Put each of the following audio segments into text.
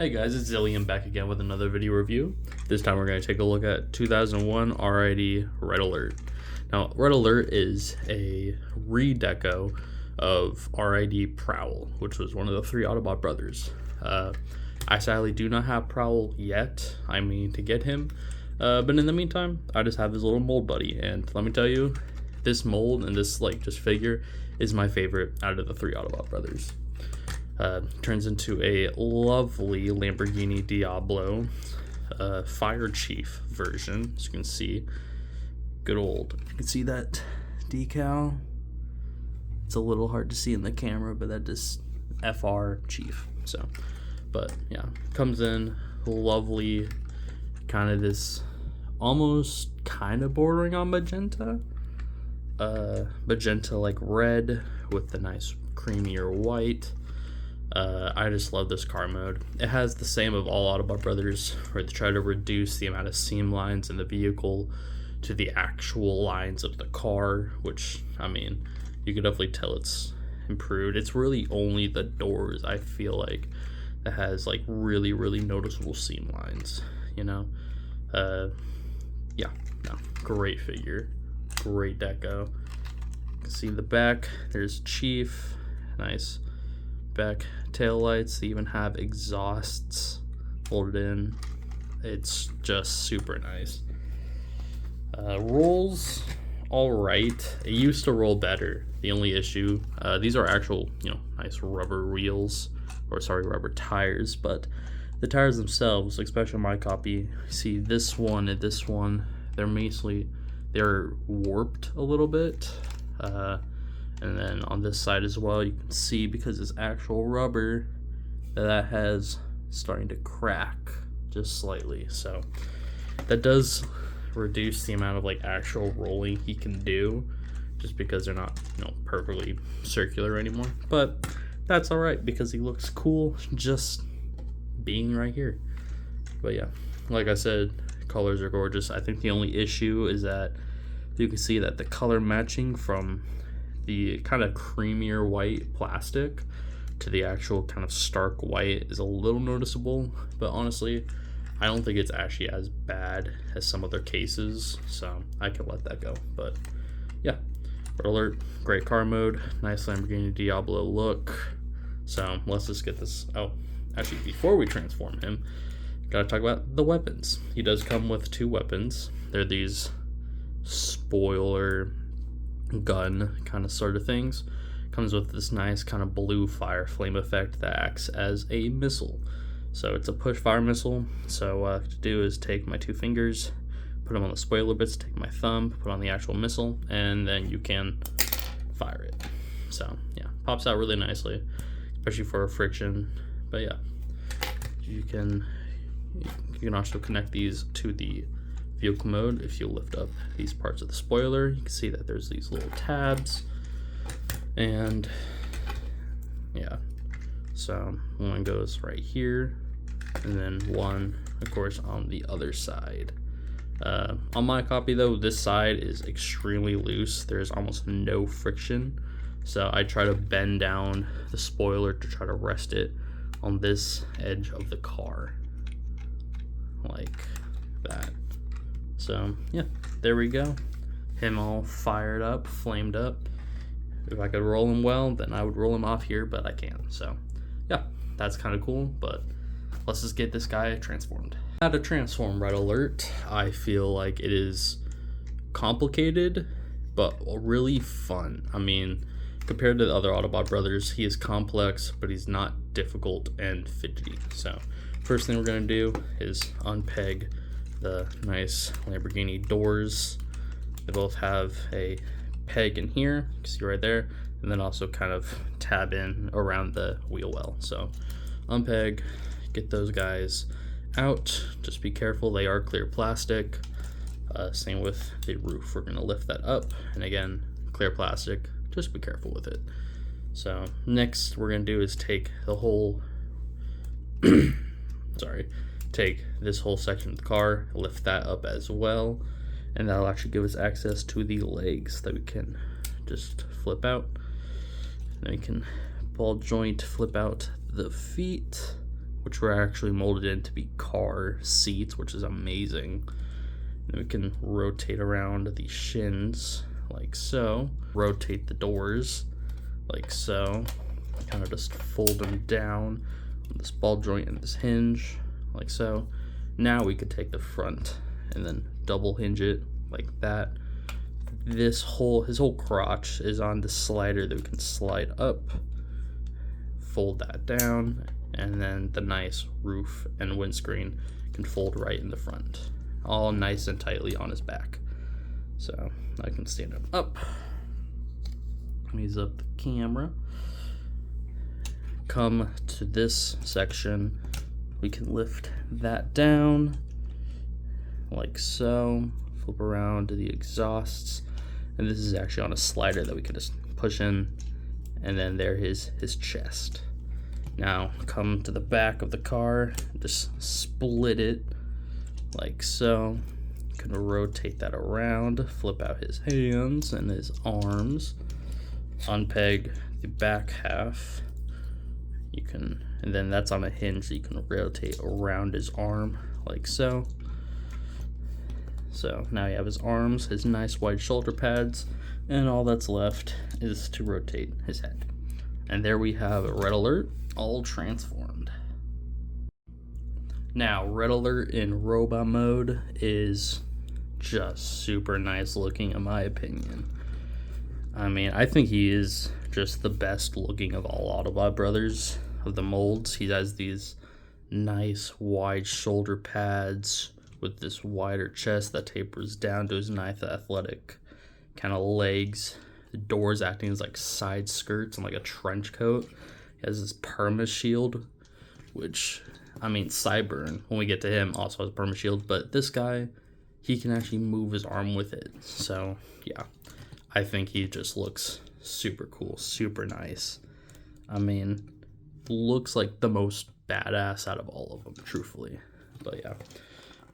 Hey guys, it's Zillion back again with another video review. This time we're going to take a look at 2001 RID Red Alert. Now, Red Alert is a redeco of RID Prowl, which was one of the three Autobot brothers. I sadly do not have Prowl yet. I mean to get him. But in the meantime, I just have this little mold buddy. And let me tell you, this mold and this just figure is my favorite out of the three Autobot brothers. Turns into a lovely Lamborghini Diablo Fire Chief version, as you can see. Good old. You can see that decal. It's a little hard to see in the camera, but that is FR Chief. So, but yeah, comes in lovely, kind of this almost kind of bordering on magenta. Magenta like red with the nice creamier white. I just love this car mode. It has the same of all Autobot brothers, where they try to reduce the amount of seam lines in the vehicle to the actual lines of the car, which, I mean, you can definitely tell it's improved. It's really only the doors, I feel like, that has really, really noticeable seam lines, you know? Yeah, no, great figure, great deco. You can see the back, there's Chief, nice back tail lights. They even have exhausts folded in. It's just super nice. Rolls all right. It used to roll better. The only issue, these are actual, nice rubber wheels, or sorry, rubber tires, but the tires themselves, especially on my copy, see this one and this one, they're warped a little bit. And then on this side as well, you can see, because it's actual rubber, that has starting to crack just slightly. So that does reduce the amount of actual rolling he can do, just because they're not perfectly circular anymore. But that's all right, because he looks cool just being right here. But yeah, like I said, colors are gorgeous. I think the only issue is that you can see that the color matching from the kind of creamier white plastic to the actual kind of stark white is a little noticeable, but honestly, I don't think it's actually as bad as some other cases, so I can let that go. But yeah, Red Alert, great car mode, nice Lamborghini Diablo look. So let's just get this. Oh, actually, before we transform him, gotta talk about the weapons. He does come with two weapons. They're these spoiler gun kind of sort of things. Comes with this nice kind of blue fire flame effect that acts as a missile. So it's a push fire missile. So what I have to do is take my two fingers, put them on the spoiler bits, take my thumb, put on the actual missile, and then you can fire it. So yeah, pops out really nicely, especially for a friction. But yeah, you can also connect these to the vehicle mode. If you lift up these parts of the spoiler, you can see that there's these little tabs, and yeah, so one goes right here, and then one, of course, on the other side. On my copy though, this side is extremely loose. There's almost no friction, so I try to bend down the spoiler to try to rest it on this edge of the car, like that. So yeah, there we go. Him all fired up, flamed up. If I could roll him well, then I would roll him off here, but I can't. So yeah, that's kind of cool, but let's just get this guy transformed. How to transform Red Alert, I feel like it is complicated, but really fun. I mean, compared to the other Autobot brothers, he is complex, but he's not difficult and fidgety. So first thing we're gonna do is unpeg the nice Lamborghini doors. They both have a peg in here, you can see right there, and then also kind of tab in around the wheel well. So unpeg, get those guys out. Just be careful, they are clear plastic. Same with the roof, we're gonna lift that up, and again, clear plastic, just be careful with it. So next we're gonna do is take the whole take this whole section of the car, lift that up as well, and that'll actually give us access to the legs that we can just flip out. And then we can ball joint flip out the feet, which were actually molded in to be car seats, which is amazing. And we can rotate around the shins like so, rotate the doors like so, kind of just fold them down on this ball joint and this hinge like so. Now we could take the front and then double hinge it like that. His whole crotch is on the slider that we can slide up, fold that down, and then the nice roof and windscreen can fold right in the front, all nice and tightly on his back. So I can stand him up, ease up the camera, come to this section, we can lift that down like so, flip around to the exhausts, and this is actually on a slider that we can just push in, and then there is his chest. Now come to the back of the car, just split it like so. Can rotate that around, flip out his hands and his arms, unpeg the back half. You can, and then that's on a hinge, so you can rotate around his arm like so. So now you have his arms, his nice wide shoulder pads, and all that's left is to rotate his head. And there we have Red Alert all transformed. Now, Red Alert in robot mode is just super nice looking in my opinion. I mean, I think he is just the best looking of all Autobot brothers of the molds. He has these nice wide shoulder pads with this wider chest that tapers down to his nice athletic kind of legs. The doors acting as like side skirts and like a trench coat. He has this perma shield, which, I mean, Cyburn, when we get to him, also has a perma shield, but this guy, he can actually move his arm with it. So yeah, I think he just looks super cool, super nice. I mean, looks like the most badass out of all of them, truthfully. But yeah,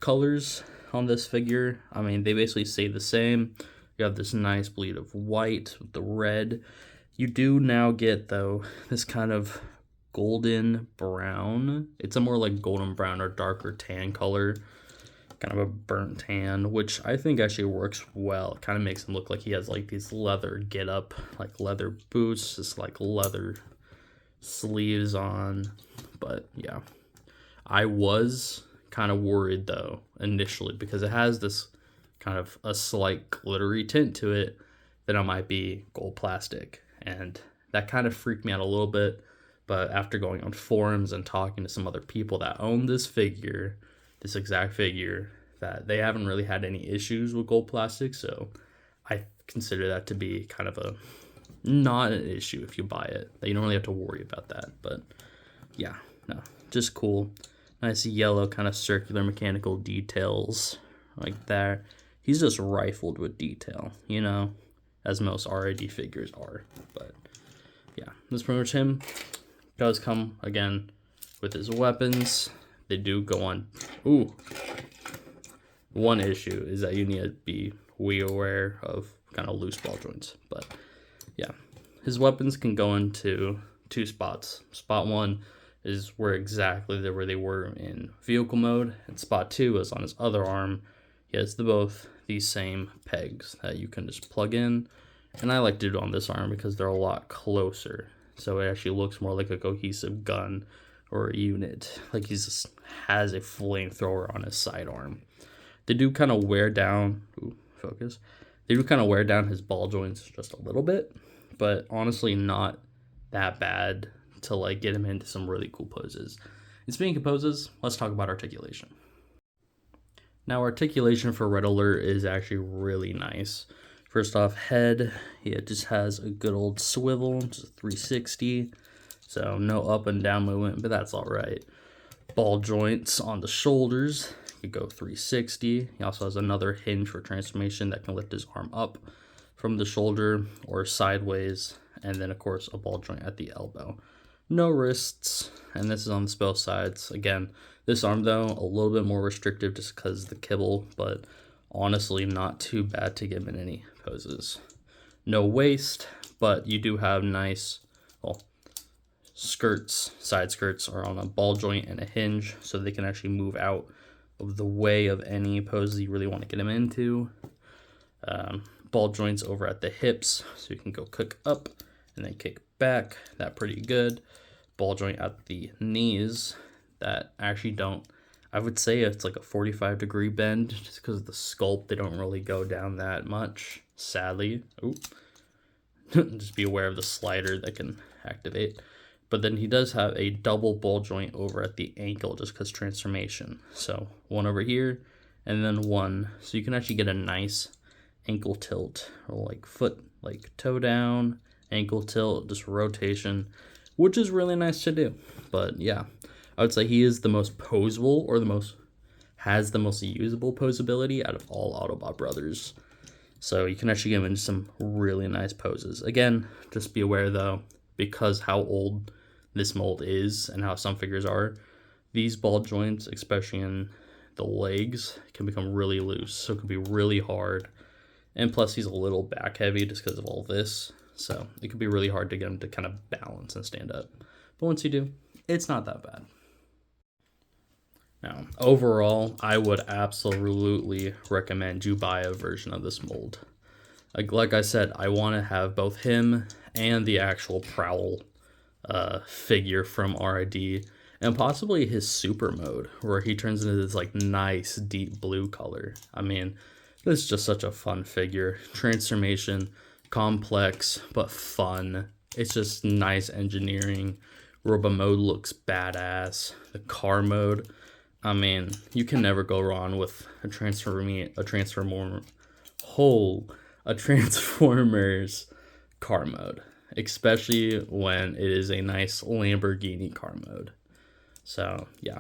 colors on this figure, I mean, they basically stay the same. You have this nice bleed of white with the red. You do now get, though, this kind of golden brown. It's a more like golden brown or darker tan color, kind of a burnt tan, which I think actually works well. It kind of makes him look like he has like these leather get up, like leather boots, just like leather sleeves on. But yeah, I was kind of worried though initially because it has this kind of a slight glittery tint to it that it might be gold plastic, and that kind of freaked me out a little bit. But after going on forums and talking to some other people that own this figure, this exact figure, that they haven't really had any issues with gold plastic, so I consider that to be kind of a not an issue if you buy it. That you don't really have to worry about that. But yeah, no, just cool. Nice yellow kind of circular mechanical details like that. He's just rifled with detail, you know, as most RID figures are. But yeah, that's pretty much him. Does come again with his weapons. They do go on. Ooh, one issue is that you need to be way aware of kind of loose ball joints. But yeah, his weapons can go into two spots. Spot one is where they were in vehicle mode, and spot two is on his other arm. He has both these same pegs that you can just plug in, and I like to do it on this arm because they're a lot closer, so it actually looks more like a cohesive gun or a unit, like he just has a flamethrower on his sidearm. They do kind of wear down, they do kind of wear down his ball joints just a little bit, but honestly not that bad to like get him into some really cool poses. And speaking of poses, let's talk about articulation. Now, articulation for Red Alert is actually really nice. First off, head, it just has a good old swivel, just 360. So no up and down movement, but that's all right. Ball joints on the shoulders, you go 360. He also has another hinge for transformation that can lift his arm up from the shoulder or sideways. And then, of course, a ball joint at the elbow. No wrists, and this is on the both sides. Again, this arm, though, a little bit more restrictive just because of the kibble, but honestly not too bad to get him in any poses. No waist, but you do have nice, well, skirts, side skirts, are on a ball joint and a hinge, so they can actually move out of the way of any pose you really want to get them into. Ball joints over at the hips, so you can go kick up and then kick back. That pretty good. Ball joint at the knees that actually don't, I would say it's like a 45-degree bend just because of the sculpt. They don't really go down that much, sadly. Ooh. Just be aware of the slider that can activate. But then he does have a double ball joint over at the ankle just because transformation. So one over here and then one. So you can actually get a nice ankle tilt, or like foot, like toe down, ankle tilt, just rotation, which is really nice to do. But yeah, I would say he is the most posable, or has the most usable posability out of all Autobot brothers. So you can actually get him into some really nice poses. Again, just be aware though, because how old this mold is and how some figures are, these ball joints, especially in the legs, can become really loose. So it can be really hard. And plus he's a little back heavy just because of all this. So it could be really hard to get him to kind of balance and stand up. But once you do, it's not that bad. Now, overall, I would absolutely recommend you buy a version of this mold. Like I said, I want to have both him and the actual Prowl figure from RID, and possibly his super mode, where he turns into this like nice deep blue color. I mean, this is just such a fun figure. Transformation, complex, but fun. It's just nice engineering. Robo mode looks badass. The car mode, I mean, you can never go wrong with a Transformers car mode, especially when it is a nice Lamborghini car mode. So yeah,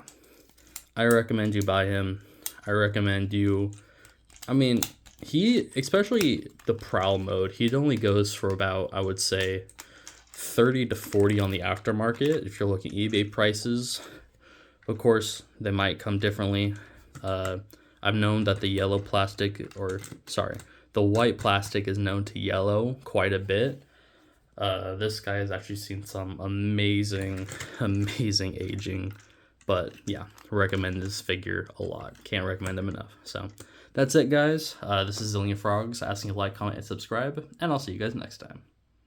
I recommend you buy him. I recommend you, I mean, especially the Prowl mode, he only goes for about, I would say, 30 to 40 on the aftermarket if you're looking at eBay prices. Of course, they might come differently. I've known that the white plastic is known to yellow quite a bit. This guy has actually seen some amazing aging. But yeah, recommend this figure a lot. Can't recommend him enough. So that's it, guys. This is Zillion Frogs asking you to like, comment, and subscribe. And I'll see you guys next time.